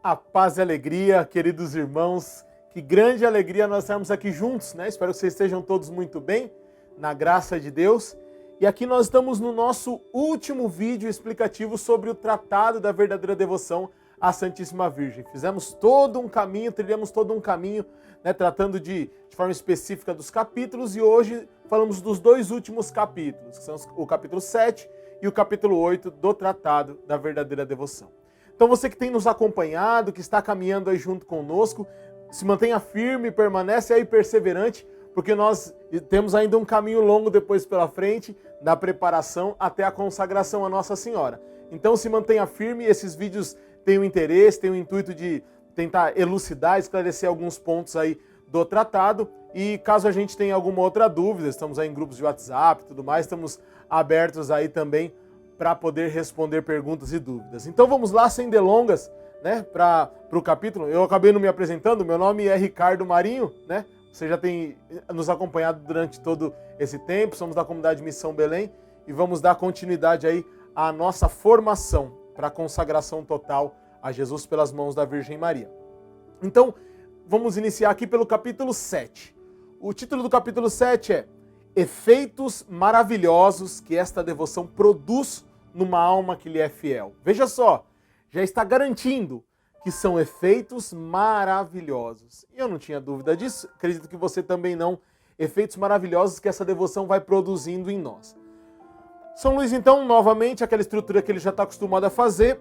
A paz e alegria, queridos irmãos. Que grande alegria nós estarmos aqui juntos, né? Espero que vocês estejam todos muito bem, na graça de Deus. E aqui nós estamos no nosso último vídeo explicativo sobre o Tratado da Verdadeira Devoção à Santíssima Virgem. Fizemos todo um caminho, trilhamos todo um caminho, né, tratando de forma específica dos capítulos, e hoje falamos dos dois últimos capítulos, que são o capítulo 7 e o capítulo 8 do Tratado da Verdadeira Devoção. Então você que tem nos acompanhado, que está caminhando aí junto conosco, se mantenha firme, permanece aí perseverante, porque nós temos ainda um caminho longo depois pela frente, da preparação até a consagração à Nossa Senhora. Então se mantenha firme, esses vídeos têm o interesse, têm o intuito de tentar elucidar, esclarecer alguns pontos aí do tratado, e caso a gente tenha alguma outra dúvida, estamos aí em grupos de WhatsApp e tudo mais, estamos abertos aí também para poder responder perguntas e dúvidas. Então vamos lá, sem delongas, né, para o capítulo. Eu acabei não me apresentando, meu nome é Ricardo Marinho, né? Você já tem nos acompanhado durante todo esse tempo, somos da comunidade Missão Belém e vamos dar continuidade aí à nossa formação para a consagração total a Jesus pelas mãos da Virgem Maria. Então, vamos iniciar aqui pelo capítulo 7. O título do capítulo 7 é Efeitos maravilhosos que esta devoção produz numa alma que lhe é fiel. Veja só, já está garantindo que são efeitos maravilhosos. E eu não tinha dúvida disso, acredito que você também não. Efeitos maravilhosos que essa devoção vai produzindo em nós. São Luís, então, novamente, aquela estrutura que ele já está acostumado a fazer.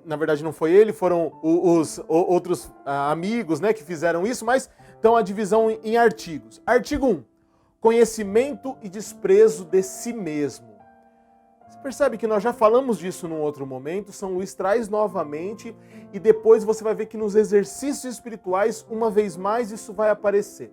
Na verdade não foi ele, foram os outros amigos, né, que fizeram isso, mas então a divisão em artigos. Artigo 1. Conhecimento e desprezo de si mesmo. Você percebe que nós já falamos disso num outro momento, São Luís traz novamente, e depois você vai ver que nos exercícios espirituais, uma vez mais, isso vai aparecer.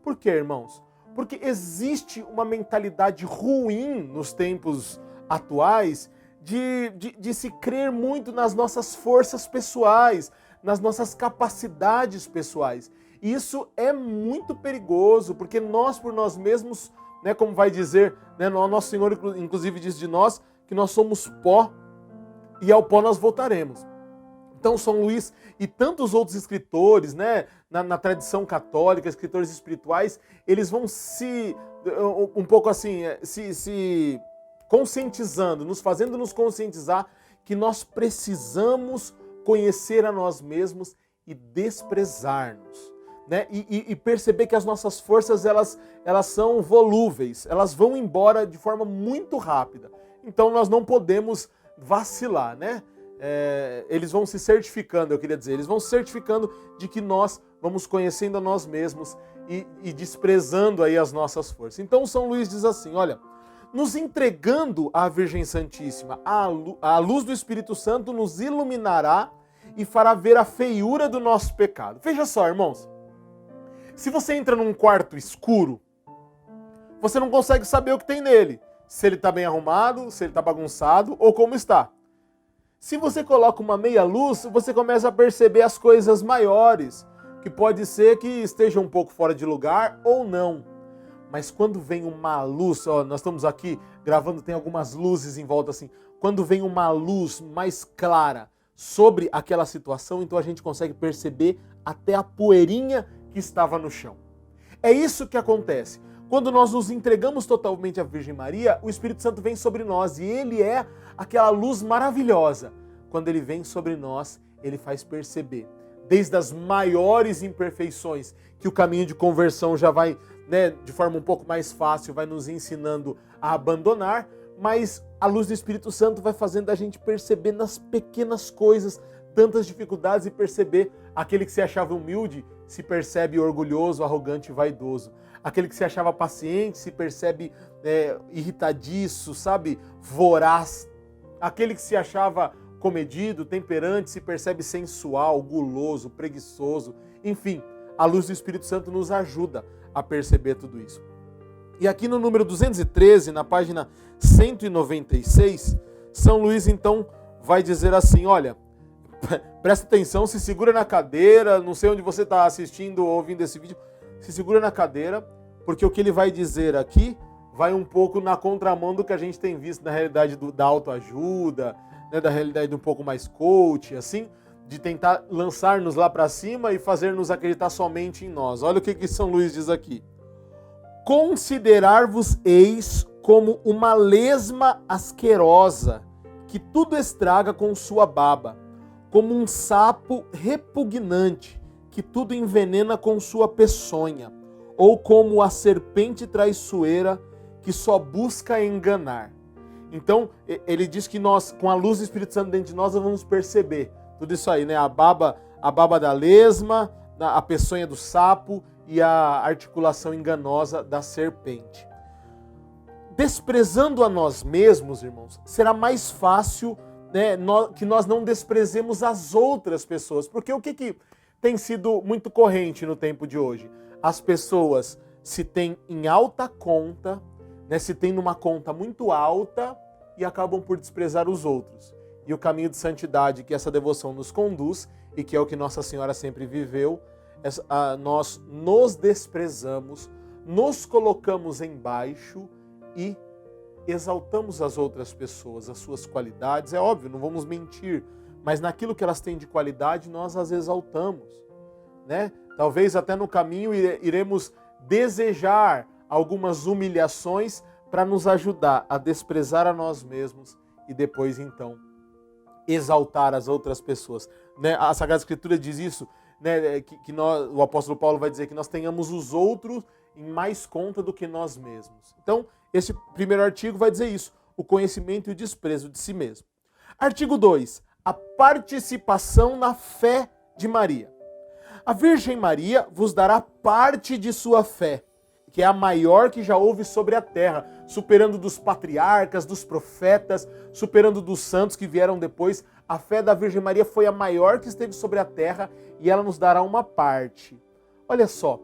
Por quê, irmãos? Porque existe uma mentalidade ruim nos tempos atuais de se crer muito nas nossas forças pessoais, nas nossas capacidades pessoais. E isso é muito perigoso, porque nós por nós mesmos, né, como vai dizer, né, Nosso Senhor inclusive diz de nós, que nós somos pó e ao pó nós voltaremos. Então São Luís e tantos outros escritores, né, na tradição católica, escritores espirituais, eles vão um pouco assim, se conscientizando, fazendo nos conscientizar que nós precisamos conhecer a nós mesmos e desprezar-nos, né? E perceber que as nossas forças elas são volúveis, elas vão embora de forma muito rápida. Então nós não podemos vacilar, né? Eles vão se certificando, eu queria dizer, eles vão se certificando de que nós vamos conhecendo a nós mesmos e desprezando aí as nossas forças. Então São Luís diz assim, olha, nos entregando à Virgem Santíssima, a luz do Espírito Santo nos iluminará e fará ver a feiura do nosso pecado. Veja só, irmãos, se você entra num quarto escuro, você não consegue saber o que tem nele, se ele está bem arrumado, se ele está bagunçado ou como está. Se você coloca uma meia luz, você começa a perceber as coisas maiores, que pode ser que esteja um pouco fora de lugar ou não. Mas quando vem uma luz, ó, nós estamos aqui gravando, tem algumas luzes em volta assim. Quando vem uma luz mais clara sobre aquela situação, então a gente consegue perceber até a poeirinha que estava no chão. É isso que acontece. Quando nós nos entregamos totalmente à Virgem Maria, o Espírito Santo vem sobre nós e ele é aquela luz maravilhosa. Quando ele vem sobre nós, ele faz perceber, desde as maiores imperfeições, que o caminho de conversão já vai, né, de forma um pouco mais fácil, vai nos ensinando a abandonar, mas a luz do Espírito Santo vai fazendo a gente perceber nas pequenas coisas tantas dificuldades e perceber aquele que se achava humilde se percebe orgulhoso, arrogante e vaidoso. Aquele que se achava paciente se percebe irritadiço, sabe, voraz. Aquele que se achava comedido, temperante, se percebe sensual, guloso, preguiçoso. Enfim, a luz do Espírito Santo nos ajuda a perceber tudo isso. E aqui no número 213, na página 196, São Luís então vai dizer assim, olha, presta atenção, se segura na cadeira, não sei onde você está assistindo ou ouvindo esse vídeo, se segura na cadeira, porque o que ele vai dizer aqui vai um pouco na contramão do que a gente tem visto na realidade da autoajuda, né, da realidade um pouco mais coach, assim, de tentar lançar-nos lá para cima e fazer-nos acreditar somente em nós. Olha o que São Luís diz aqui. Considerar-vos eis como uma lesma asquerosa, que tudo estraga com sua baba, como um sapo repugnante, que tudo envenena com sua peçonha, ou como a serpente traiçoeira, que só busca enganar. Então, ele diz que nós, com a luz do Espírito Santo dentro de nós vamos perceber tudo isso aí, né? A baba da lesma, a peçonha do sapo e a articulação enganosa da serpente. Desprezando a nós mesmos, irmãos, será mais fácil, né, que nós não desprezemos as outras pessoas. Porque o que tem sido muito corrente no tempo de hoje? As pessoas se têm em alta conta, né, se têm numa conta muito alta e acabam por desprezar os outros. E o caminho de santidade que essa devoção nos conduz, e que é o que Nossa Senhora sempre viveu, nós nos desprezamos, nos colocamos embaixo e exaltamos as outras pessoas, as suas qualidades. É óbvio, não vamos mentir, mas naquilo que elas têm de qualidade, nós as exaltamos, né? Talvez até no caminho iremos desejar algumas humilhações para nos ajudar a desprezar a nós mesmos e depois, então, exaltar as outras pessoas, né? A Sagrada Escritura diz isso, né? O apóstolo Paulo vai dizer que nós tenhamos os outros em mais conta do que nós mesmos. Então, esse primeiro artigo vai dizer isso, o conhecimento e o desprezo de si mesmo. Artigo 2, a participação na fé de Maria. A Virgem Maria vos dará parte de sua fé, que é a maior que já houve sobre a terra, superando dos patriarcas, dos profetas, superando dos santos que vieram depois. A fé da Virgem Maria foi a maior que esteve sobre a terra e ela nos dará uma parte. Olha só,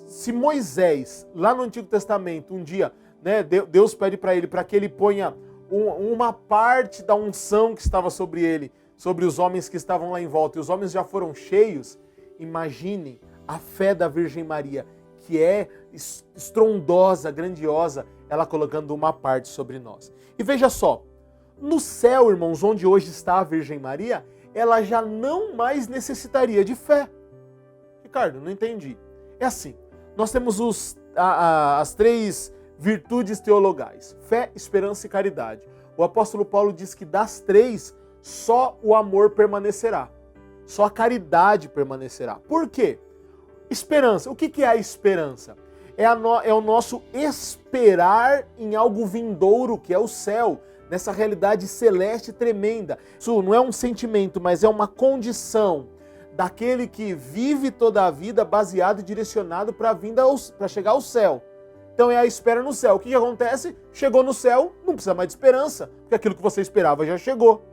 se Moisés, lá no Antigo Testamento, um dia, né, Deus pede para ele, para que ele ponha uma parte da unção que estava sobre ele, sobre os homens que estavam lá em volta, e os homens já foram cheios. Imaginem a fé da Virgem Maria, que é estrondosa, grandiosa, ela colocando uma parte sobre nós. E veja só, no céu, irmãos, onde hoje está a Virgem Maria, ela já não mais necessitaria de fé. Ricardo, não entendi. É assim, nós temos as três virtudes teologais: fé, esperança e caridade. O apóstolo Paulo diz que das três, só o amor permanecerá. Só a caridade permanecerá. Por quê? Esperança. O que é a esperança? É o nosso esperar em algo vindouro, que é o céu, nessa realidade celeste tremenda. Isso não é um sentimento, mas é uma condição daquele que vive toda a vida baseado e direcionado para chegar ao céu. Então é a espera no céu. O que acontece? Chegou no céu, não precisa mais de esperança, porque aquilo que você esperava já chegou.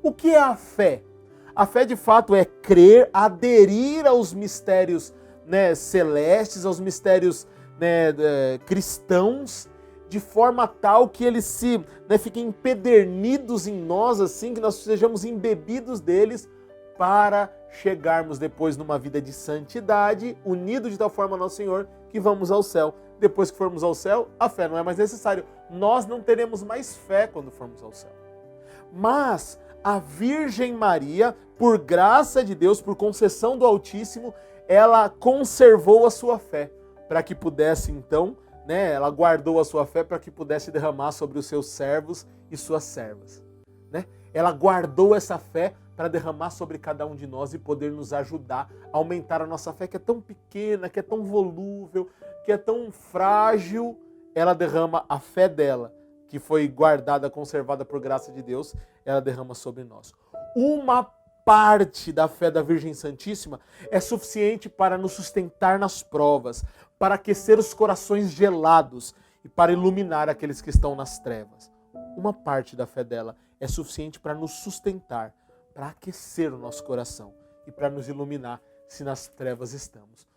O que é a fé? A fé, de fato, é crer, aderir aos mistérios, né, celestes, aos mistérios, né, cristãos, de forma tal que eles fiquem empedernidos em nós, assim, que nós sejamos embebidos deles, para chegarmos depois numa vida de santidade, unidos de tal forma ao nosso Senhor, que vamos ao céu. Depois que formos ao céu, a fé não é mais necessária. Nós não teremos mais fé quando formos ao céu. Mas a Virgem Maria, por graça de Deus, por concessão do Altíssimo, ela conservou a sua fé, para que pudesse então, né, ela guardou a sua fé para que pudesse derramar sobre os seus servos e suas servas, né? Ela guardou essa fé para derramar sobre cada um de nós e poder nos ajudar a aumentar a nossa fé, que é tão pequena, que é tão volúvel, que é tão frágil. Ela derrama a fé dela, que foi guardada, conservada por graça de Deus, ela derrama sobre nós. Uma parte da fé da Virgem Santíssima é suficiente para nos sustentar nas provas, para aquecer os corações gelados e para iluminar aqueles que estão nas trevas. Uma parte da fé dela é suficiente para nos sustentar, para aquecer o nosso coração e para nos iluminar se nas trevas estamos.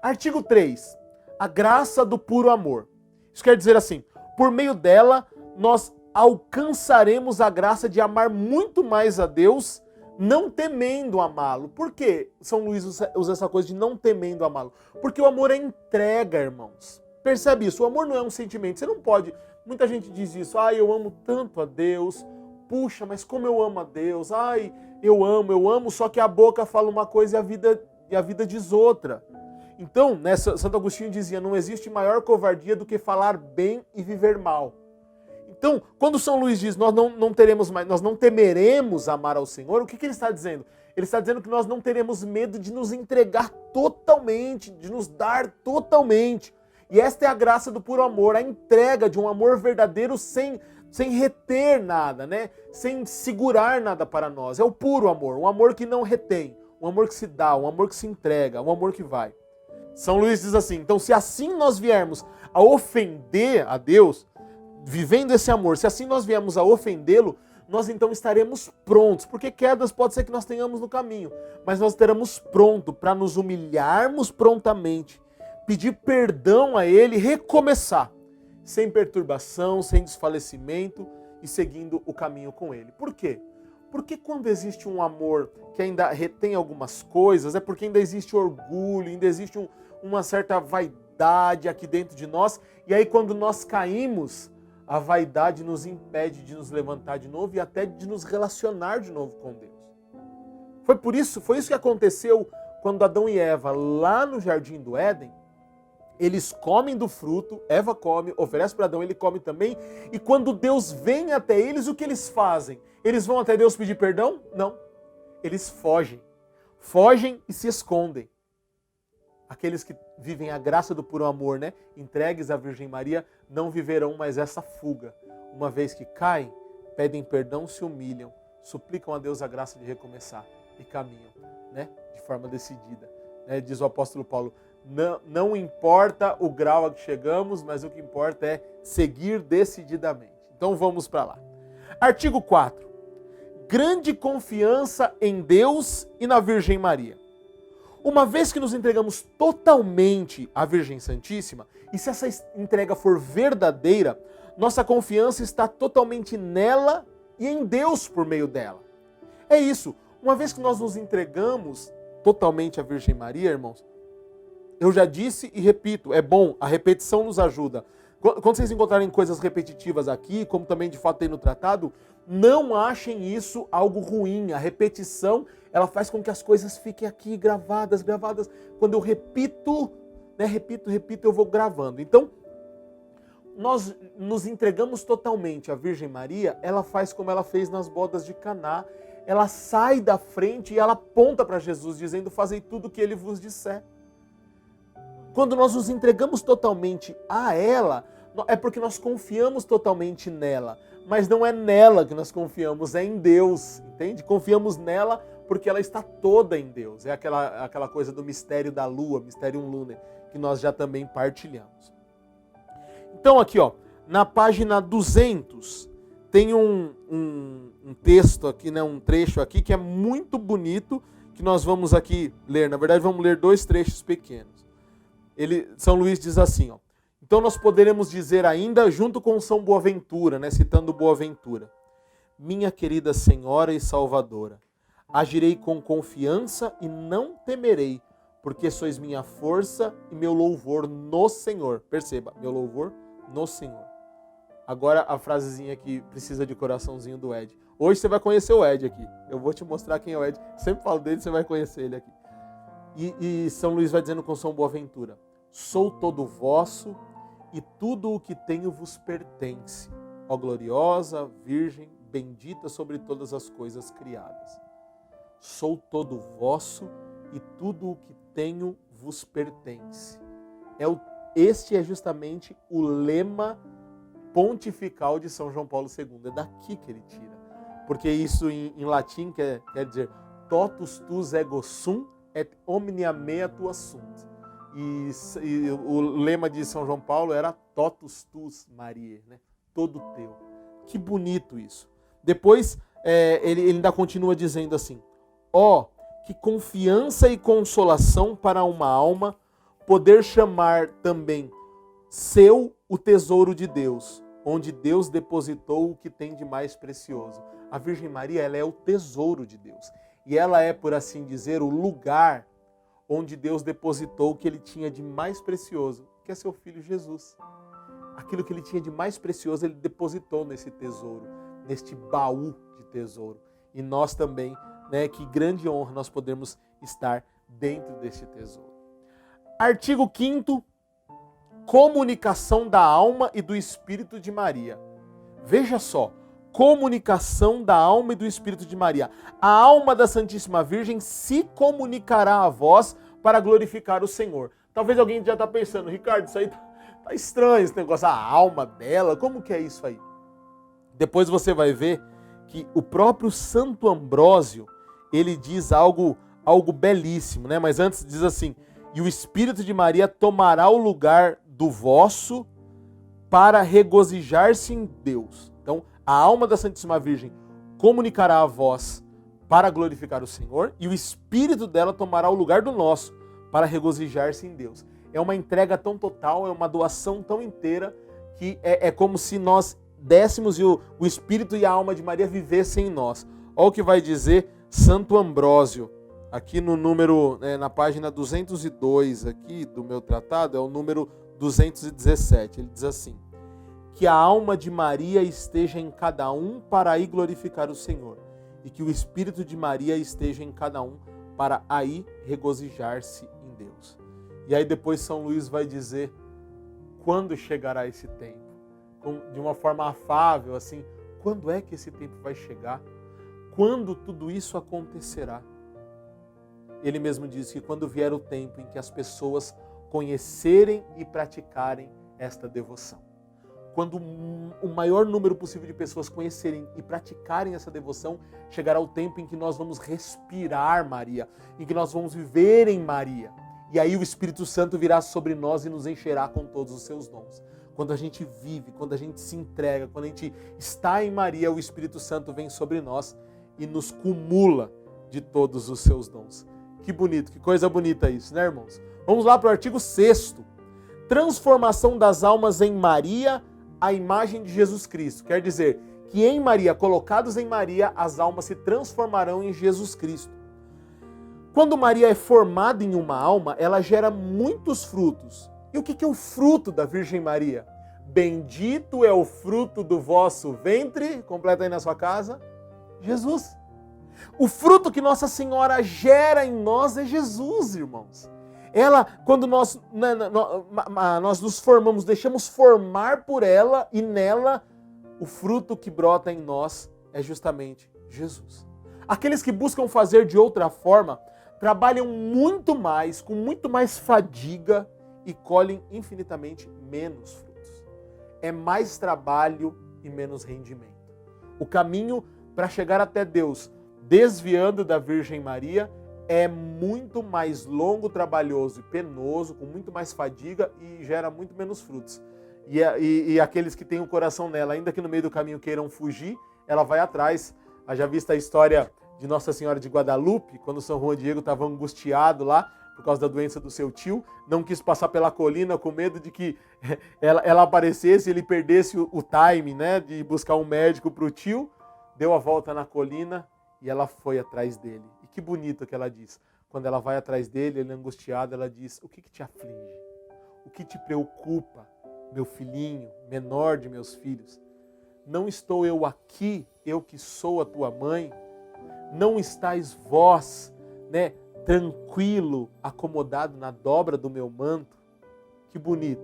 Artigo 3. A graça do puro amor. Isso quer dizer assim, por meio dela nós alcançaremos a graça de amar muito mais a Deus, não temendo amá-lo. Por que São Luís usa essa coisa de não temendo amá-lo? Porque o amor é entrega, irmãos. Percebe isso? O amor não é um sentimento. Você não pode... Muita gente diz isso. Eu amo tanto a Deus. puxa, mas como eu amo a Deus, ai, eu amo, só que a boca fala uma coisa e a vida diz outra. Então, né, Santo Agostinho dizia, não existe maior covardia do que falar bem e viver mal. Então, quando São Luís diz, nós não temeremos amar ao Senhor, o que ele está dizendo? Ele está dizendo que nós não teremos medo de nos entregar totalmente, de nos dar totalmente. E esta é a graça do puro amor, a entrega de um amor verdadeiro sem reter nada, né? Sem segurar nada para nós. É o puro amor, um amor que não retém, um amor que se dá, um amor que se entrega, um amor que vai. São Luís diz assim, então se assim nós viermos a ofender a Deus, vivendo esse amor, se assim nós viemos a ofendê-lo, nós então estaremos prontos, porque quedas pode ser que nós tenhamos no caminho, mas nós estaremos prontos para nos humilharmos prontamente, pedir perdão a Ele e recomeçar, sem perturbação, sem desfalecimento e seguindo o caminho com Ele. Por quê? Porque quando existe um amor que ainda retém algumas coisas, é porque ainda existe orgulho, ainda existe uma certa vaidade aqui dentro de nós, e aí quando nós caímos, a vaidade nos impede de nos levantar de novo e até de nos relacionar de novo com Deus. Foi isso que aconteceu quando Adão e Eva, lá no Jardim do Éden, eles comem do fruto, Eva come, oferece para Adão, ele come também, e quando Deus vem até eles, o que eles fazem? Eles vão até Deus pedir perdão? Não. Eles fogem. Fogem e se escondem. Aqueles que vivem a graça do puro amor, né? Entregues à Virgem Maria, não viverão mais essa fuga. Uma vez que caem, pedem perdão, se humilham, suplicam a Deus a graça de recomeçar e caminham, né? De forma decidida. Né? Diz o apóstolo Paulo, não importa o grau a que chegamos, mas o que importa é seguir decididamente. Então vamos para lá. Artigo 4. Grande confiança em Deus e na Virgem Maria. Uma vez que nos entregamos totalmente à Virgem Santíssima, e se essa entrega for verdadeira, nossa confiança está totalmente nela e em Deus por meio dela. É isso. Uma vez que nós nos entregamos totalmente à Virgem Maria, irmãos, eu já disse e repito, é bom, a repetição nos ajuda. Quando vocês encontrarem coisas repetitivas aqui, como também de fato tem no tratado, não achem isso algo ruim. A repetição, ela faz com que as coisas fiquem aqui gravadas. Quando eu repito, né, repito, eu vou gravando. Então, nós nos entregamos totalmente à Virgem Maria, ela faz como ela fez nas bodas de Caná. Ela sai da frente e ela aponta para Jesus, dizendo, fazei tudo o que ele vos disser. Quando nós nos entregamos totalmente a ela, é porque nós confiamos totalmente nela. Mas não é nela que nós confiamos, é em Deus, entende? Confiamos nela porque ela está toda em Deus. É aquela coisa do mistério da lua, Mysterium Lunae, que nós já também partilhamos. Então aqui, ó, na página 200, tem um texto aqui, né, um trecho aqui que é muito bonito, que nós vamos aqui ler. Na verdade, vamos ler dois trechos pequenos. São Luís diz assim, ó. Então nós poderemos dizer ainda, junto com São Boaventura, né, citando Boaventura, minha querida Senhora e Salvadora, agirei com confiança e não temerei, porque sois minha força e meu louvor no Senhor. Perceba, meu louvor no Senhor. Agora a frasezinha que precisa de coraçãozinho do Ed. Hoje você vai conhecer o Ed aqui. Eu vou te mostrar quem é o Ed. Sempre falo dele, você vai conhecer ele aqui. E São Luís vai dizendo com São Boaventura, sou todo vosso e tudo o que tenho vos pertence, ó gloriosa Virgem, bendita sobre todas as coisas criadas. Sou todo vosso e tudo o que tenho vos pertence. Este é justamente o lema pontifical de São João Paulo II. É daqui que ele tira. Porque isso em latim quer dizer totus tus ego sum et omnia mea tua sunt. E o lema de São João Paulo era totus tus Maria, né? Todo teu. Que bonito isso. Depois ele ainda continua dizendo assim, que confiança e consolação para uma alma poder chamar também seu o tesouro de Deus, onde Deus depositou o que tem de mais precioso. A Virgem Maria, ela é o tesouro de Deus. E ela é, por assim dizer, o lugar onde Deus depositou o que ele tinha de mais precioso, que é seu Filho Jesus. Aquilo que ele tinha de mais precioso, ele depositou nesse tesouro, neste baú de tesouro. E nós também, né, que grande honra nós podemos estar dentro deste tesouro. Artigo 5º, comunicação da alma e do espírito de Maria. Veja só, comunicação da alma e do espírito de Maria. A alma da Santíssima Virgem se comunicará a vós para glorificar o Senhor. Talvez alguém já está pensando, Ricardo, isso aí tá estranho, esse negócio, a alma dela, como que é isso aí? Depois você vai ver que o próprio Santo Ambrósio, ele diz algo belíssimo, né? Mas antes diz assim, e o Espírito de Maria tomará o lugar do vosso para regozijar-se em Deus. Então, a alma da Santíssima Virgem comunicará a vós para glorificar o Senhor, e o Espírito dela tomará o lugar do nosso para regozijar-se em Deus. É uma entrega tão total, é uma doação tão inteira, que é como se nós dessemos e o Espírito e a alma de Maria vivessem em nós. Olha o que vai dizer Santo Ambrósio, aqui no número, na página 202 aqui do meu tratado, é o número 217. Ele diz assim, que a alma de Maria esteja em cada um para aí glorificar o Senhor, e que o Espírito de Maria esteja em cada um para aí regozijar-se em Deus. E aí depois São Luís vai dizer, quando chegará esse tempo? De uma forma afável, assim, quando é que esse tempo vai chegar? Quando tudo isso acontecerá? Ele mesmo diz que quando vier o tempo em que as pessoas conhecerem e praticarem esta devoção. Quando o maior número possível de pessoas conhecerem e praticarem essa devoção, chegará o tempo em que nós vamos respirar Maria, em que nós vamos viver em Maria. E aí o Espírito Santo virá sobre nós e nos encherá com todos os seus dons. Quando a gente vive, quando a gente se entrega, quando a gente está em Maria, o Espírito Santo vem sobre nós e nos cumula de todos os seus dons. Que bonito, que coisa bonita isso, né, irmãos? Vamos lá para o artigo 6º. Transformação das almas em Maria, a imagem de Jesus Cristo. Quer dizer que em Maria, colocados em Maria, as almas se transformarão em Jesus Cristo. Quando Maria é formada em uma alma, ela gera muitos frutos. E o que é o fruto da Virgem Maria? Bendito é o fruto do vosso ventre, completa aí na sua casa, Jesus. O fruto que Nossa Senhora gera em nós é Jesus, irmãos. Ela, quando nós nos formamos, deixamos formar por ela e nela, o fruto que brota em nós é justamente Jesus. Aqueles que buscam fazer de outra forma, trabalham muito mais, com muito mais fadiga e colhem infinitamente menos frutos. É mais trabalho e menos rendimento. O caminho para chegar até Deus, desviando da Virgem Maria, é muito mais longo, trabalhoso e penoso, com muito mais fadiga e gera muito menos frutos. E aqueles que têm o coração nela, ainda que no meio do caminho queiram fugir, ela vai atrás. Já vista a história de Nossa Senhora de Guadalupe, quando São Juan Diego estava angustiado lá, por causa da doença do seu tio, não quis passar pela colina com medo de que ela aparecesse e ele perdesse o time, né, de buscar um médico para o tio, deu a volta na colina e ela foi atrás dele. E que bonito que ela diz. Quando ela vai atrás dele, ele angustiado, ela diz, o que te aflige? O que te preocupa, meu filhinho, menor de meus filhos? Não estou eu aqui, eu que sou a tua mãe? Não estáis vós, né, tranquilo, acomodado na dobra do meu manto? Que bonito.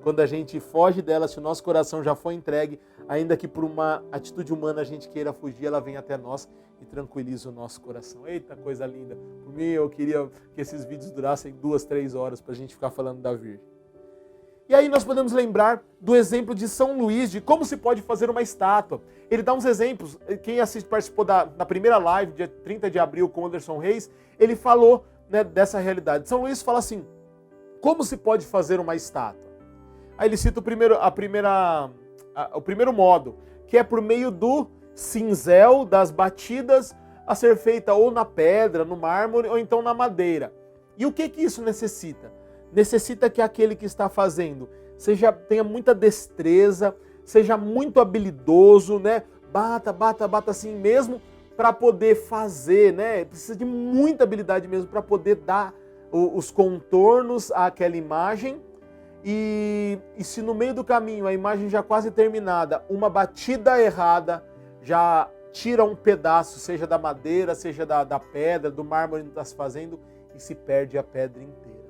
Quando a gente foge dela, se o nosso coração já foi entregue, ainda que por uma atitude humana a gente queira fugir, ela vem até nós e tranquiliza o nosso coração. Eita, coisa linda. Por mim, eu queria que esses vídeos durassem 2, 3 horas para a gente ficar falando da Virgem. E aí nós podemos lembrar do exemplo de São Luís, de como se pode fazer uma estátua. Ele dá uns exemplos. Quem participou da primeira live, dia 30 de abril, com Anderson Reis, ele falou, né, dessa realidade. São Luís fala assim, como se pode fazer uma estátua? Aí ele cita o primeiro modo, que é por meio do cinzel, das batidas, a ser feita ou na pedra, no mármore, ou então na madeira. E o que isso necessita? Necessita que aquele que está fazendo tenha muita destreza, seja muito habilidoso, né? Bata assim mesmo para poder fazer, né? Precisa de muita habilidade mesmo para poder dar os contornos àquela imagem. E se no meio do caminho a imagem já quase terminada, uma batida errada já tira um pedaço, seja da madeira, seja da pedra, do mármore que está se fazendo, e se perde a pedra inteira.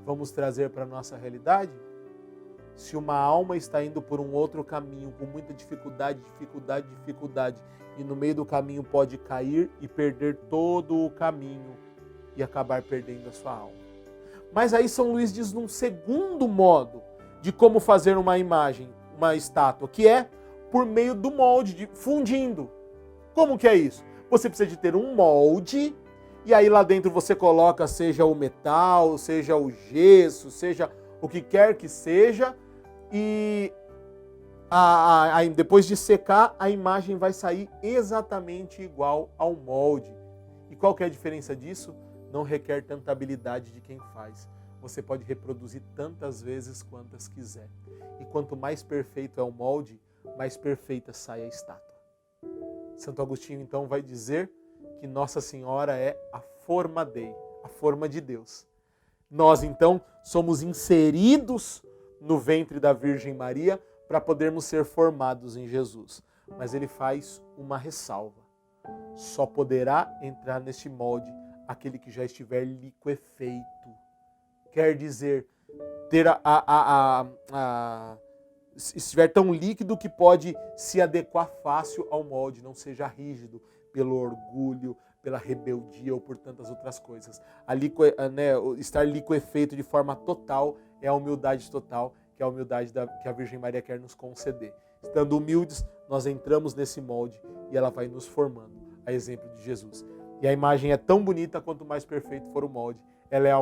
Vamos trazer para a nossa realidade? Se uma alma está indo por um outro caminho, com muita dificuldade, e no meio do caminho pode cair e perder todo o caminho e acabar perdendo a sua alma. Mas aí São Luís diz num segundo modo de como fazer uma imagem, uma estátua, que é por meio do molde, fundindo. Como que é isso? Você precisa de ter um molde, e aí lá dentro você coloca, seja o metal, seja o gesso, seja o que quer que seja, e depois de secar, a imagem vai sair exatamente igual ao molde. E qual que é a diferença disso? Não requer tanta habilidade de quem faz. Você pode reproduzir tantas vezes quantas quiser. E quanto mais perfeito é o molde, mais perfeita sai a estátua. Santo Agostinho então vai dizer que Nossa Senhora é a forma Dei, a forma de Deus. Nós então somos inseridos no ventre da Virgem Maria para podermos ser formados em Jesus. Mas ele faz uma ressalva. Só poderá entrar neste molde aquele que já estiver liquefeito. Quer dizer, ter estiver tão líquido que pode se adequar fácil ao molde, não seja rígido pelo orgulho, pela rebeldia ou por tantas outras coisas. Estar liquefeito de forma total é a humildade total, que é a humildade que a Virgem Maria quer nos conceder. Estando humildes, nós entramos nesse molde e ela vai nos formando, a exemplo de Jesus. E a imagem é tão bonita quanto mais perfeito for o molde. Ela é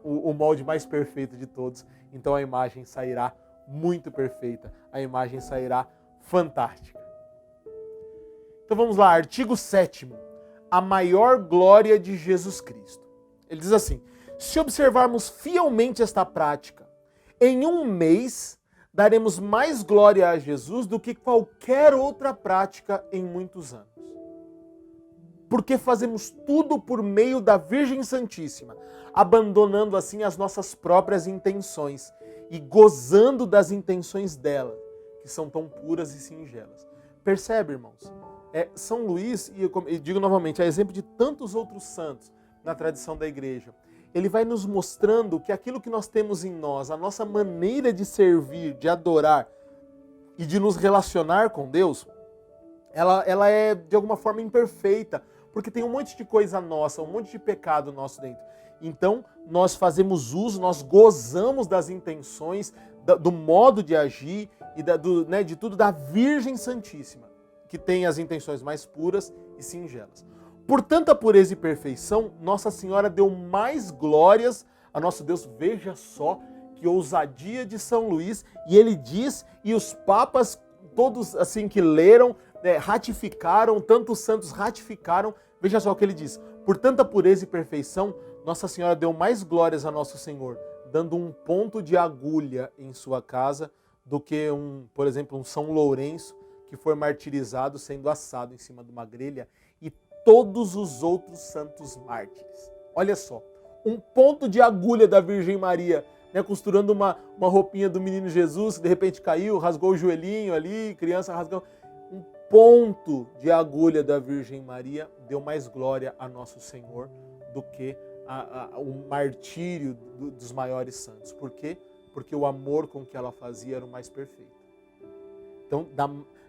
o molde mais perfeito de todos, então a imagem sairá muito perfeita, a imagem sairá fantástica. Então vamos lá, artigo 7º, a maior glória de Jesus Cristo. Ele diz assim: se observarmos fielmente esta prática, em um mês daremos mais glória a Jesus do que qualquer outra prática em muitos anos. Porque fazemos tudo por meio da Virgem Santíssima, abandonando assim as nossas próprias intenções e gozando das intenções dela, que são tão puras e singelas. Percebe, irmãos? São Luís, e eu digo novamente, é exemplo de tantos outros santos na tradição da igreja. Ele vai nos mostrando que aquilo que nós temos em nós, a nossa maneira de servir, de adorar e de nos relacionar com Deus, ela é de alguma forma imperfeita, porque tem um monte de coisa nossa, um monte de pecado nosso dentro. Então, nós fazemos uso, nós gozamos das intenções, do modo de agir e de tudo da Virgem Santíssima, que tem as intenções mais puras e singelas. Por tanta pureza e perfeição, Nossa Senhora deu mais glórias a nosso Deus. Veja só que ousadia de São Luís. E ele diz, e os papas, todos assim que leram, ratificaram, tantos santos ratificaram. Veja só o que ele diz. Por tanta pureza e perfeição, Nossa Senhora deu mais glórias a Nosso Senhor, dando um ponto de agulha em sua casa, do que, por exemplo, um São Lourenço, que foi martirizado sendo assado em cima de uma grelha, e todos os outros santos mártires. Olha só, um ponto de agulha da Virgem Maria, costurando uma roupinha do menino Jesus, que de repente caiu, rasgou o joelhinho ali, criança rasgando. Um ponto de agulha da Virgem Maria deu mais glória a Nosso Senhor do que o martírio dos maiores santos. Por quê? Porque o amor com que ela fazia era o mais perfeito. Então,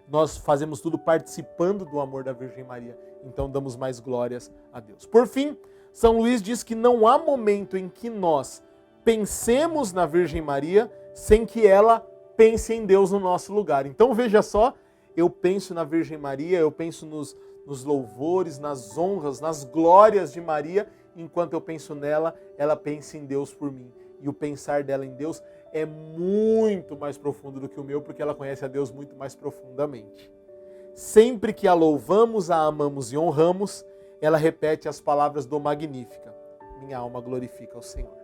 nós fazemos tudo participando do amor da Virgem Maria. Então, damos mais glórias a Deus. Por fim, São Luís diz que não há momento em que nós pensemos na Virgem Maria sem que ela pense em Deus no nosso lugar. Então, veja só, eu penso na Virgem Maria, eu penso nos louvores, nas honras, nas glórias de Maria. Enquanto eu penso nela, ela pensa em Deus por mim. E o pensar dela em Deus é muito mais profundo do que o meu, porque ela conhece a Deus muito mais profundamente. Sempre que a louvamos, a amamos e honramos, ela repete as palavras do Magnífica. Minha alma glorifica o Senhor.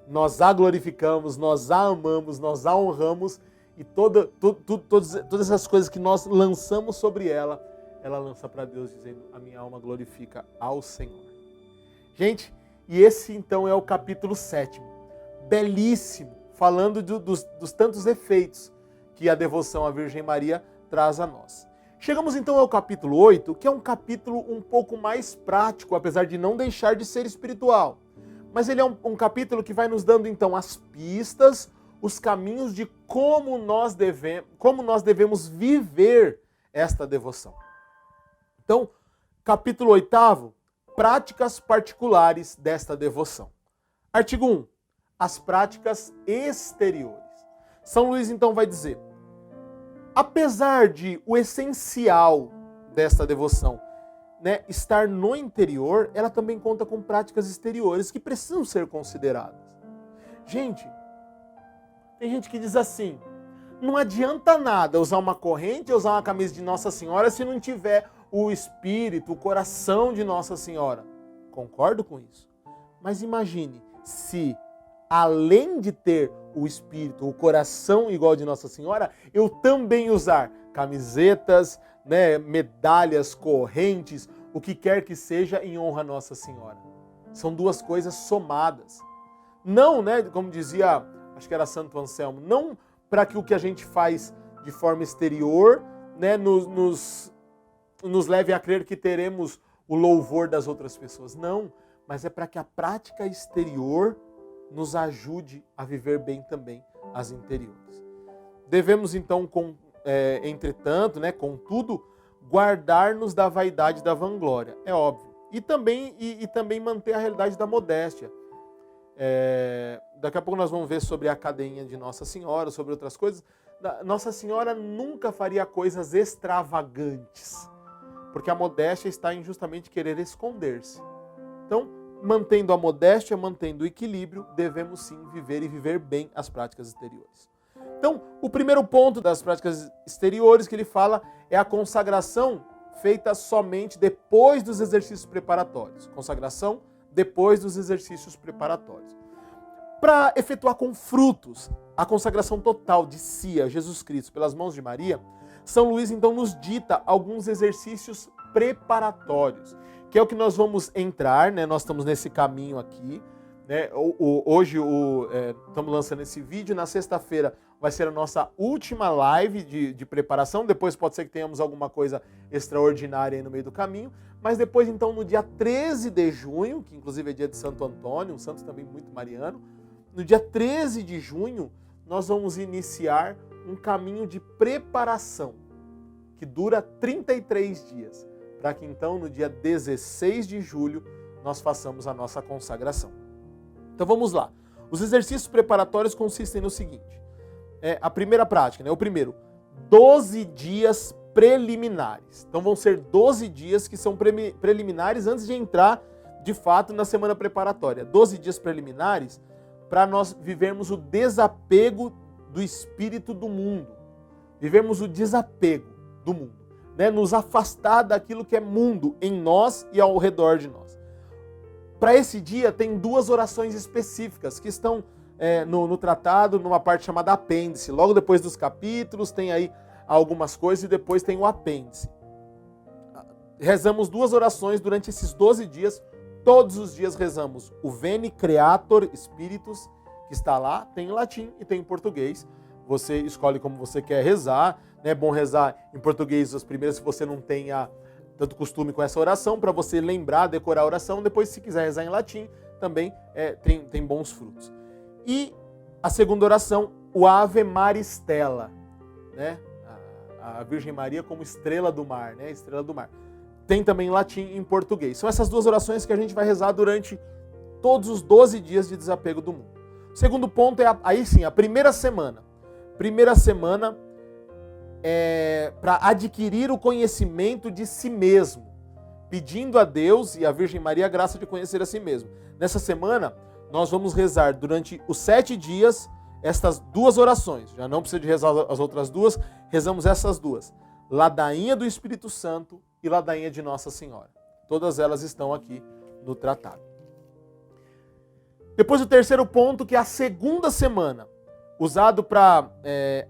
Nós a glorificamos, nós a amamos, nós a honramos, e todas essas coisas que nós lançamos sobre ela, ela lança para Deus dizendo: a minha alma glorifica ao Senhor. Gente, e esse então é o capítulo 7º. Belíssimo, falando dos tantos efeitos que a devoção à Virgem Maria traz a nós. Chegamos então ao capítulo 8, que é um capítulo um pouco mais prático, apesar de não deixar de ser espiritual. Mas ele é um capítulo que vai nos dando então as pistas, os caminhos de como nós devemos viver esta devoção. Então, capítulo 8, práticas particulares desta devoção. Artigo 1, as práticas exteriores. São Luís então vai dizer: apesar de o essencial desta devoção, né, estar no interior, ela também conta com práticas exteriores que precisam ser consideradas. Gente, tem gente que diz assim: não adianta nada usar uma corrente, usar uma camisa de Nossa Senhora se não tiver o espírito, o coração de Nossa Senhora. Concordo com isso. Mas imagine se, além de ter o espírito, o coração igual de Nossa Senhora, eu também usar camisetas, né, medalhas, correntes, o que quer que seja em honra a Nossa Senhora. São duas coisas somadas. Não, né, como dizia, acho que era Santo Anselmo, não para que o que a gente faz de forma exterior, né, nos leve a crer que teremos o louvor das outras pessoas. Não, mas é para que a prática exterior nos ajude a viver bem também as interiores. Devemos então, entretanto, né, contudo, guardar-nos da vaidade e da vanglória, é óbvio. E também manter a realidade da modéstia. Daqui a pouco nós vamos ver sobre a cadeinha de Nossa Senhora, sobre outras coisas. Nossa Senhora nunca faria coisas extravagantes, porque a modéstia está em justamente querer esconder-se. Então, mantendo a modéstia, mantendo o equilíbrio, devemos sim viver e viver bem as práticas exteriores. Então, o primeiro ponto das práticas exteriores que ele fala é a consagração feita somente depois dos exercícios preparatórios. Consagração depois dos exercícios preparatórios. Para efetuar com frutos a consagração total de si a Jesus Cristo pelas mãos de Maria, São Luís então nos dita alguns exercícios preparatórios, que é o que nós vamos entrar, né? Nós estamos nesse caminho aqui, né? Hoje estamos lançando esse vídeo, na sexta-feira vai ser a nossa última live de preparação, depois pode ser que tenhamos alguma coisa extraordinária aí no meio do caminho, mas depois então no dia 13 de junho, que inclusive é dia de Santo Antônio, um santo também muito mariano, no dia 13 de junho nós vamos iniciar um caminho de preparação, que dura 33 dias, para que então no dia 16 de julho nós façamos a nossa consagração. Então vamos lá. Os exercícios preparatórios consistem no seguinte. A primeira prática, né? O primeiro, 12 dias preliminares. Então vão ser 12 dias que são preliminares antes de entrar de fato na semana preparatória. 12 dias preliminares para nós vivermos o desapego do espírito do mundo. Vivermos o desapego do mundo, né? Nos afastar daquilo que é mundo em nós e ao redor de nós. Para esse dia tem duas orações específicas que estão no tratado, numa parte chamada apêndice. Logo depois dos capítulos tem aí algumas coisas e depois tem o apêndice. Rezamos duas orações durante esses 12 dias. Todos os dias rezamos o Veni Creator Spiritus, que está lá, tem em latim e tem em português. Você escolhe como você quer rezar. É bom rezar em português as primeiras se você não tenha tanto costume com essa oração, para você lembrar, decorar a oração. Depois, se quiser rezar em latim, também tem bons frutos. E a segunda oração, o Ave Maristela, né? A Virgem Maria como estrela do mar, né? Estrela do mar. Tem também em latim e em português. São essas duas orações que a gente vai rezar durante todos os 12 dias de desapego do mundo. O segundo ponto é, aí sim, a primeira semana. Primeira semana para adquirir o conhecimento de si mesmo, pedindo a Deus e a Virgem Maria a graça de conhecer a si mesmo. Nessa semana, nós vamos rezar durante os 7 dias estas duas orações. Já não precisa de rezar as outras duas, rezamos essas duas. Ladainha do Espírito Santo e ladainha de Nossa Senhora. Todas elas estão aqui no tratado. Depois o terceiro ponto, que é a segunda semana, usado para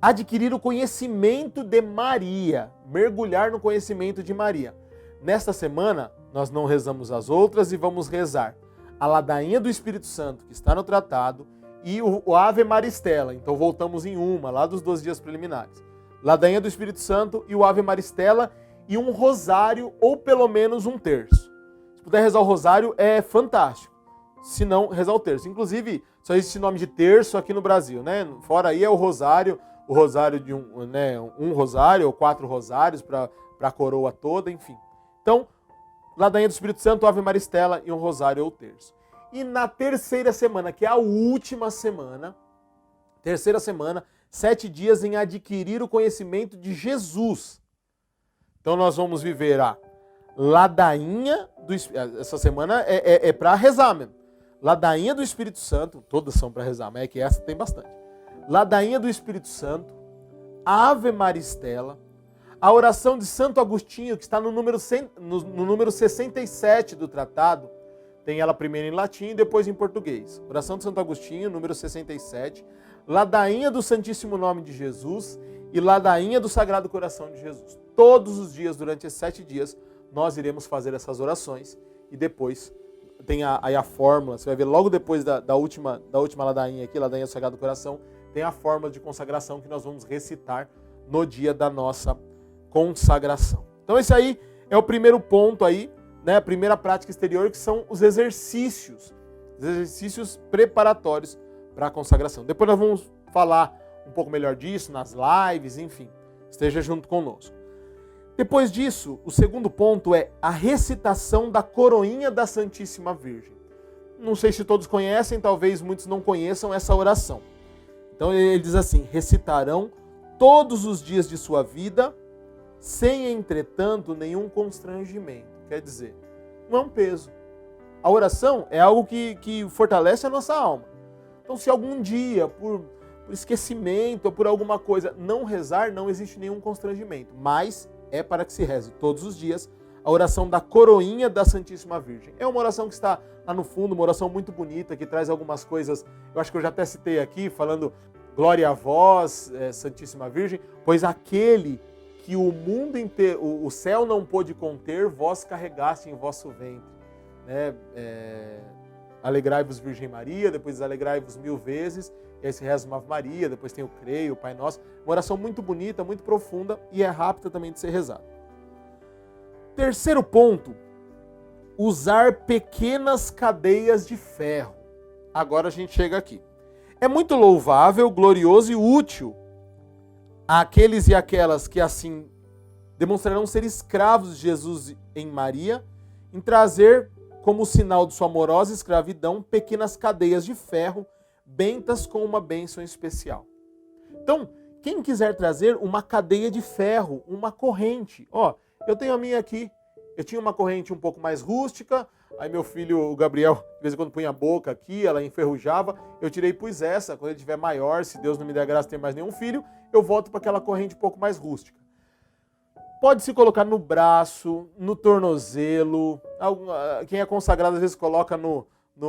adquirir o conhecimento de Maria, mergulhar no conhecimento de Maria. Nesta semana, nós não rezamos as outras e vamos rezar a ladainha do Espírito Santo, que está no tratado, e o Ave Maristela. Então voltamos em uma, lá dos 12 dias preliminares. ladainha do Espírito Santo e o Ave Maristela e um rosário ou pelo menos um terço. Se puder rezar o rosário é fantástico, se não rezar o terço. Inclusive, só existe nome de terço aqui no Brasil, né? Fora aí é o rosário de um rosário ou 4 rosários para a coroa toda, enfim. Então, ladainha do Espírito Santo, Ave Maristela e um rosário ou terço. E na terceira semana, que é a última semana, 7 dias em adquirir o conhecimento de Jesus. Então nós vamos viver a ladainha do Espírito. Essa semana é para rezar mesmo. Ladainha do Espírito Santo, todas são para rezar, mas é que essa tem bastante. Ladainha do Espírito Santo, Ave Maristela, a oração de Santo Agostinho, que está no número 67 do tratado, tem ela primeiro em latim e depois em português. Oração de Santo Agostinho, número 67, ladainha do Santíssimo Nome de Jesus e ladainha do Sagrado Coração de Jesus. Todos os dias, durante esses 7 dias, nós iremos fazer essas orações e depois tem aí a fórmula, você vai ver logo depois da última ladainha aqui, ladainha do Sagrado Coração, tem a fórmula de consagração que nós vamos recitar no dia da nossa consagração. Então esse aí é o primeiro ponto aí, né, a primeira prática exterior, que são os exercícios preparatórios para a consagração. Depois nós vamos falar um pouco melhor disso nas lives, enfim, esteja junto conosco. Depois disso, o segundo ponto é a recitação da coroinha da Santíssima Virgem. Não sei se todos conhecem, talvez muitos não conheçam essa oração. Então ele diz assim: recitarão todos os dias de sua vida, sem, entretanto, nenhum constrangimento. Quer dizer, não é um peso. A oração é algo que fortalece a nossa alma. Então, se algum dia, por esquecimento ou por alguma coisa, não rezar, não existe nenhum constrangimento. Mas é para que se reze todos os dias a oração da coroinha da Santíssima Virgem. É uma oração que está lá no fundo, uma oração muito bonita, que traz algumas coisas, eu acho que eu já até citei aqui, falando glória a vós, Santíssima Virgem, pois aquele que o mundo inteiro, o céu não pôde conter, vós carregaste em vosso ventre. Né? Alegrai-vos, Virgem Maria, depois alegrai-vos 1000 vezes, e aí se reza uma Ave Maria, depois tem o Creio, o Pai Nosso. Uma oração muito bonita, muito profunda e é rápida também de ser rezada. Terceiro ponto, usar pequenas cadeias de ferro. Agora a gente chega aqui. É muito louvável, glorioso e útil àqueles e aquelas que assim demonstrarão ser escravos de Jesus em Maria, em trazer como sinal de sua amorosa escravidão pequenas cadeias de ferro bentas com uma bênção especial. Então, quem quiser trazer uma cadeia de ferro, uma corrente, eu tenho a minha aqui, eu tinha uma corrente um pouco mais rústica, aí meu filho, o Gabriel, de vez em quando punha a boca aqui, ela enferrujava, eu tirei e pus essa, quando ele estiver maior, se Deus não me der graça de ter mais nenhum filho, eu volto para aquela corrente um pouco mais rústica. Pode se colocar no braço, no tornozelo, quem é consagrado às vezes coloca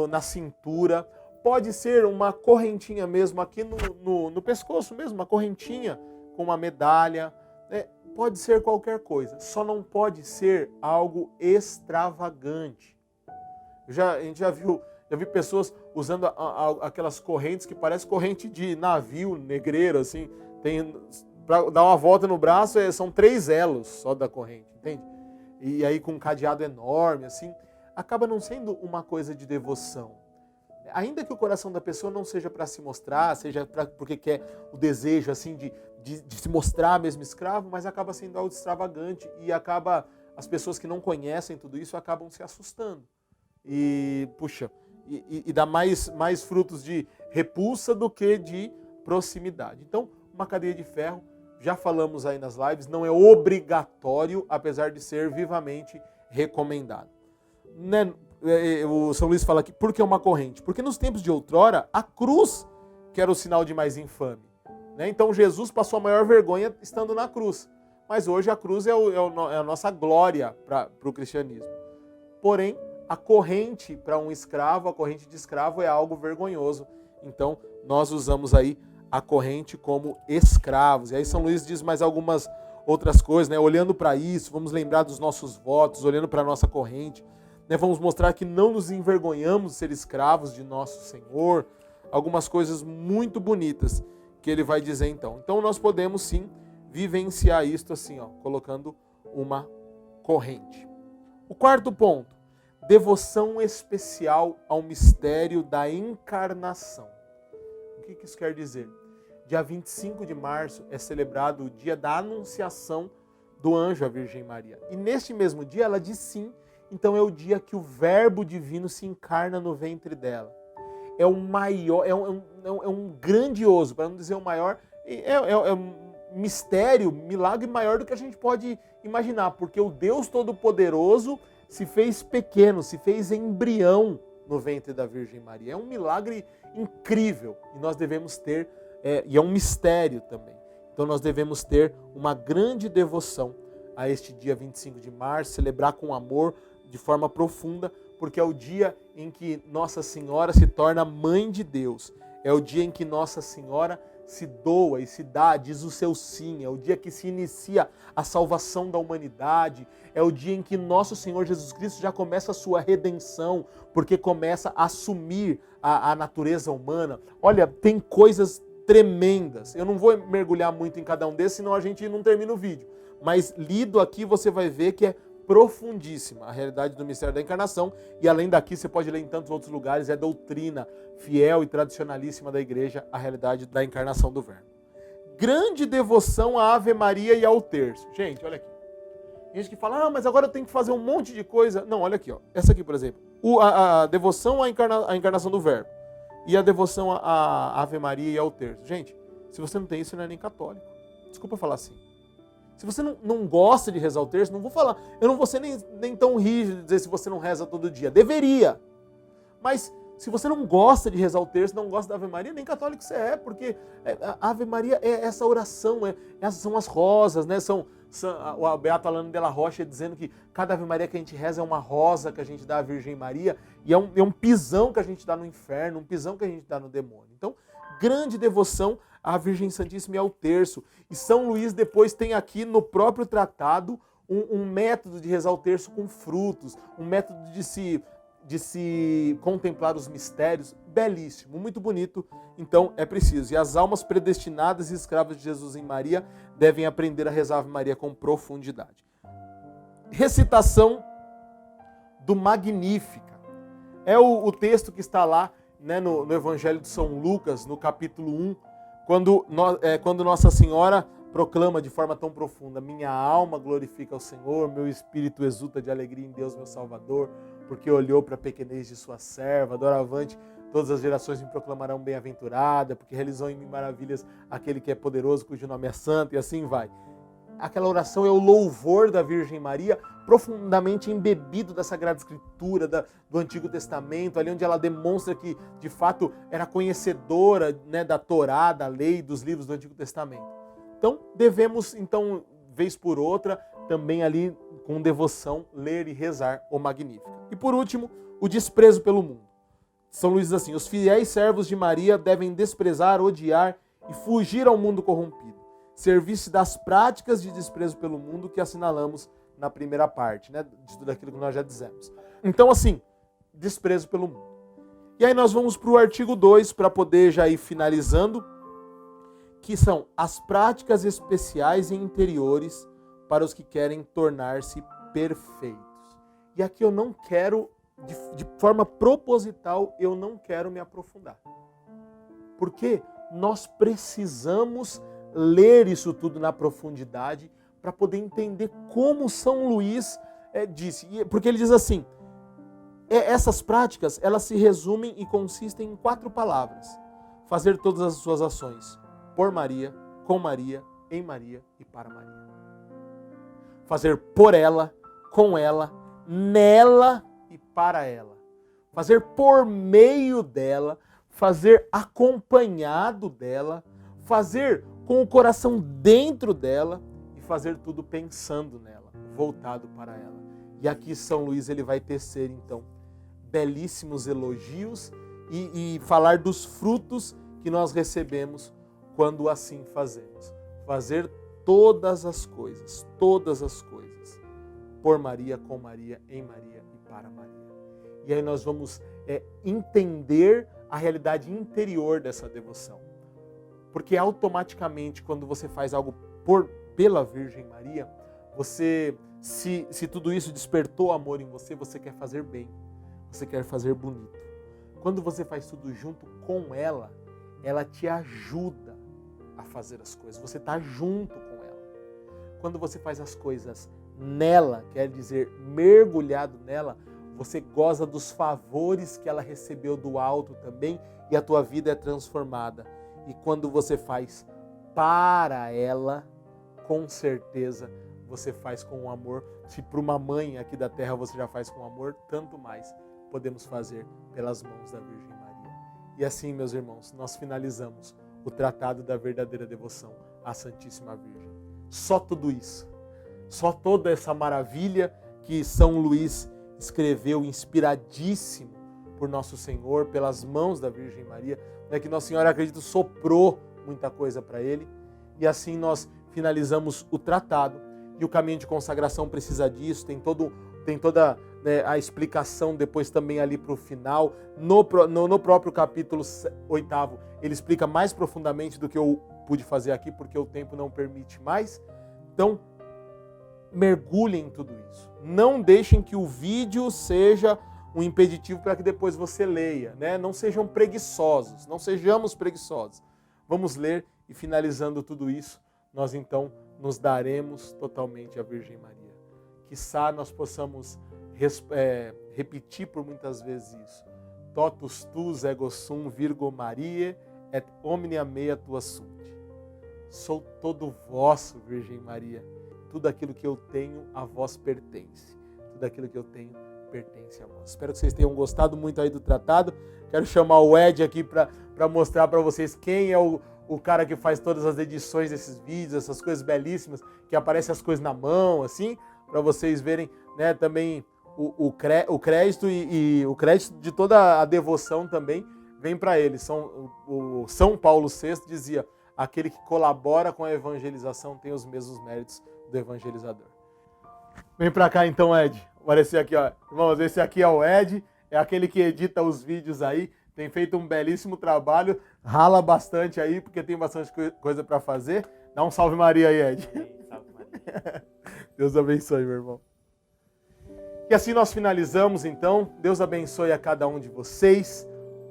na cintura. Pode ser uma correntinha mesmo aqui no pescoço mesmo, uma correntinha com uma medalha. Pode ser qualquer coisa, só não pode ser algo extravagante. A gente já viu pessoas usando aquelas correntes que parecem corrente de navio negreiro, assim, para dar uma volta no braço são 3 elos só da corrente, entende? E aí com um cadeado enorme, assim, acaba não sendo uma coisa de devoção. Ainda que o coração da pessoa não seja para se mostrar, seja porque quer o desejo assim de se mostrar mesmo escravo, mas acaba sendo algo extravagante e as pessoas que não conhecem tudo isso acabam se assustando. E, dá mais frutos de repulsa do que de proximidade. Então, uma cadeia de ferro, já falamos aí nas lives, não é obrigatório, apesar de ser vivamente recomendado. Né? O São Luís fala aqui, por que uma corrente? Porque nos tempos de outrora, a cruz que era o sinal de mais infame. Né? Então Jesus passou a maior vergonha estando na cruz. Mas hoje a cruz é a nossa glória para o cristianismo. Porém, a corrente para um escravo, a corrente de escravo é algo vergonhoso. Então, nós usamos aí a corrente como escravos. E aí São Luís diz mais algumas outras coisas, né? Olhando para isso, vamos lembrar dos nossos votos, olhando para a nossa corrente. Vamos mostrar que não nos envergonhamos de ser escravos de nosso Senhor. Algumas coisas muito bonitas que ele vai dizer então. Então nós podemos sim vivenciar isto assim, ó, colocando uma corrente. O quarto ponto, devoção especial ao mistério da encarnação. O que isso quer dizer? Dia 25 de março é celebrado o dia da anunciação do anjo à Virgem Maria. E neste mesmo dia ela diz sim, então é o dia que o Verbo divino se encarna no ventre dela. É o maior, é um grandioso, para não dizer o maior, é um mistério, milagre maior do que a gente pode imaginar, porque o Deus Todo-Poderoso se fez pequeno, se fez embrião no ventre da Virgem Maria. É um milagre incrível e nós devemos ter, e é um mistério também. Então nós devemos ter uma grande devoção a este dia 25 de março, celebrar com amor, de forma profunda, porque é o dia em que Nossa Senhora se torna mãe de Deus. É o dia em que Nossa Senhora se doa e se dá, diz o seu sim. É o dia que se inicia a salvação da humanidade. É o dia em que nosso Senhor Jesus Cristo já começa a sua redenção, porque começa a assumir a natureza humana. Olha, tem coisas tremendas. Eu não vou mergulhar muito em cada um desses, senão a gente não termina o vídeo. Mas lido aqui você vai ver que é profundíssima a realidade do mistério da encarnação, e além daqui você pode ler em tantos outros lugares, é doutrina fiel e tradicionalíssima da igreja a realidade da encarnação do Verbo. Grande devoção à Ave Maria e ao terço. Gente, olha aqui. Tem gente que fala, mas agora eu tenho que fazer um monte de coisa. Não, olha aqui, ó. Essa aqui, por exemplo. A devoção à encarnação do Verbo e a devoção à Ave Maria e ao terço. Gente, se você não tem isso, não é nem católico. Desculpa falar assim. Se você não gosta de rezar o terço, não vou falar. Eu não vou ser nem tão rígido de dizer se você não reza todo dia. Deveria. Mas se você não gosta de rezar o terço, não gosta da Ave Maria, nem católico você é, porque a Ave Maria é essa oração, essas são as rosas, né? O Beato Alano de la Rocha dizendo que cada Ave Maria que a gente reza é uma rosa que a gente dá à Virgem Maria, e é um pisão que a gente dá no inferno, um pisão que a gente dá no demônio. Então, grande devoção à Virgem Santíssima e ao terço. E São Luís depois tem aqui no próprio tratado um método de rezar o terço com frutos, um método de se contemplar os mistérios, belíssimo, muito bonito, então é preciso. E as almas predestinadas e escravas de Jesus em Maria devem aprender a rezar a Ave Maria com profundidade. Recitação do Magnífica. É o texto que está lá, né, no Evangelho de São Lucas, no capítulo 1, quando Nossa Senhora proclama de forma tão profunda: minha alma glorifica ao Senhor, meu espírito exulta de alegria em Deus meu Salvador, porque olhou para a pequenez de sua serva. Doravante todas as gerações me proclamarão bem-aventurada, porque realizou em mim maravilhas aquele que é poderoso, cujo nome é santo, e assim vai. Aquela oração é o louvor da Virgem Maria, profundamente embebido da Sagrada Escritura, do Antigo Testamento, ali onde ela demonstra que, de fato, era conhecedora, né, da Torá, da lei, dos livros do Antigo Testamento. Então, devemos, vez por outra, também ali, com devoção, ler e rezar o Magnífica. E por último, o desprezo pelo mundo. São Luís diz assim: os fiéis servos de Maria devem desprezar, odiar e fugir ao mundo corrompido. Servir-se das práticas de desprezo pelo mundo que assinalamos na primeira parte, né, de tudo aquilo que nós já dizemos. Então, assim, desprezo pelo mundo. E aí nós vamos para o artigo 2, para poder já ir finalizando, que são as práticas especiais e interiores para os que querem tornar-se perfeitos. E aqui eu não quero, de forma proposital, eu não quero me aprofundar. Porque nós precisamos ler isso tudo na profundidade para poder entender como São Luís disse. Porque ele diz assim, essas práticas, elas se resumem e consistem em 4 palavras. Fazer todas as suas ações por Maria, com Maria, em Maria e para Maria. Fazer por ela, com ela, nela e para ela. Fazer por meio dela, fazer acompanhado dela, fazer com o coração dentro dela e fazer tudo pensando nela, voltado para ela. E aqui São Luís ele vai tecer então belíssimos elogios e falar dos frutos que nós recebemos quando assim fazemos. Fazer todas as coisas, por Maria, com Maria, em Maria e para Maria. E aí nós vamos entender a realidade interior dessa devoção. Porque automaticamente, quando você faz algo pela Virgem Maria, você, se tudo isso despertou amor em você, você quer fazer bem, você quer fazer bonito. Quando você faz tudo junto com ela, ela te ajuda a fazer as coisas, você está junto com ela. Quando você faz as coisas nela, quer dizer, mergulhado nela, você goza dos favores que ela recebeu do alto também e a tua vida é transformada. E quando você faz para ela, com certeza você faz com amor. Se para uma mãe aqui da terra você já faz com amor, tanto mais podemos fazer pelas mãos da Virgem Maria. E assim, meus irmãos, nós finalizamos o tratado da verdadeira devoção à Santíssima Virgem. Só tudo isso, só toda essa maravilha que São Luís escreveu, inspiradíssimo por Nosso Senhor, pelas mãos da Virgem Maria, né, que Nossa Senhora, acredito, soprou muita coisa para ele. E assim nós finalizamos o tratado. E o caminho de consagração precisa disso, tem toda né, a explicação depois também ali para o final. No próprio capítulo 8º, ele explica mais profundamente do que eu pude fazer aqui, porque o tempo não permite mais. Então, mergulhem em tudo isso. Não deixem que o vídeo seja um impeditivo para que depois você leia, né? Não sejam preguiçosos, não sejamos preguiçosos. Vamos ler e finalizando tudo isso, nós então nos daremos totalmente à Virgem Maria. Quiçá nós possamos repetir por muitas vezes isso. Totus tus ego sum Virgo Mariae et omnia mea tua sunt. Sou todo vosso, Virgem Maria. Tudo aquilo que eu tenho a vós pertence. Tudo aquilo que eu tenho pertence a vós. Espero que vocês tenham gostado muito aí do tratado. Quero chamar o Ed aqui para mostrar para vocês quem é o cara que faz todas as edições desses vídeos, essas coisas belíssimas, que aparecem as coisas na mão, assim, para vocês verem, né, também o crédito e o crédito de toda a devoção também vem para ele. O São Paulo VI dizia: aquele que colabora com a evangelização tem os mesmos méritos do evangelizador. Vem para cá então, Ed. Aparecer aqui, ó. Irmãos, esse aqui é o Ed, é aquele que edita os vídeos aí, tem feito um belíssimo trabalho, rala bastante aí, porque tem bastante coisa para fazer. Dá um salve Maria aí, Ed. Salve Maria. Deus abençoe, meu irmão. E assim nós finalizamos, então. Deus abençoe a cada um de vocês.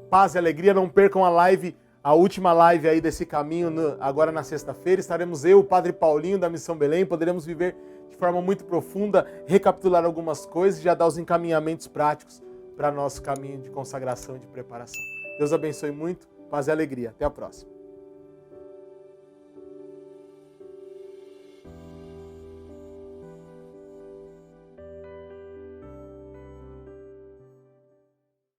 Paz e alegria. Não percam a última live aí desse caminho, agora na sexta-feira. Estaremos eu, o Padre Paulinho da Missão Belém. Poderemos viver de forma muito profunda, recapitular algumas coisas e já dar os encaminhamentos práticos para nosso caminho de consagração e de preparação. Deus abençoe muito. Paz e alegria. Até a próxima.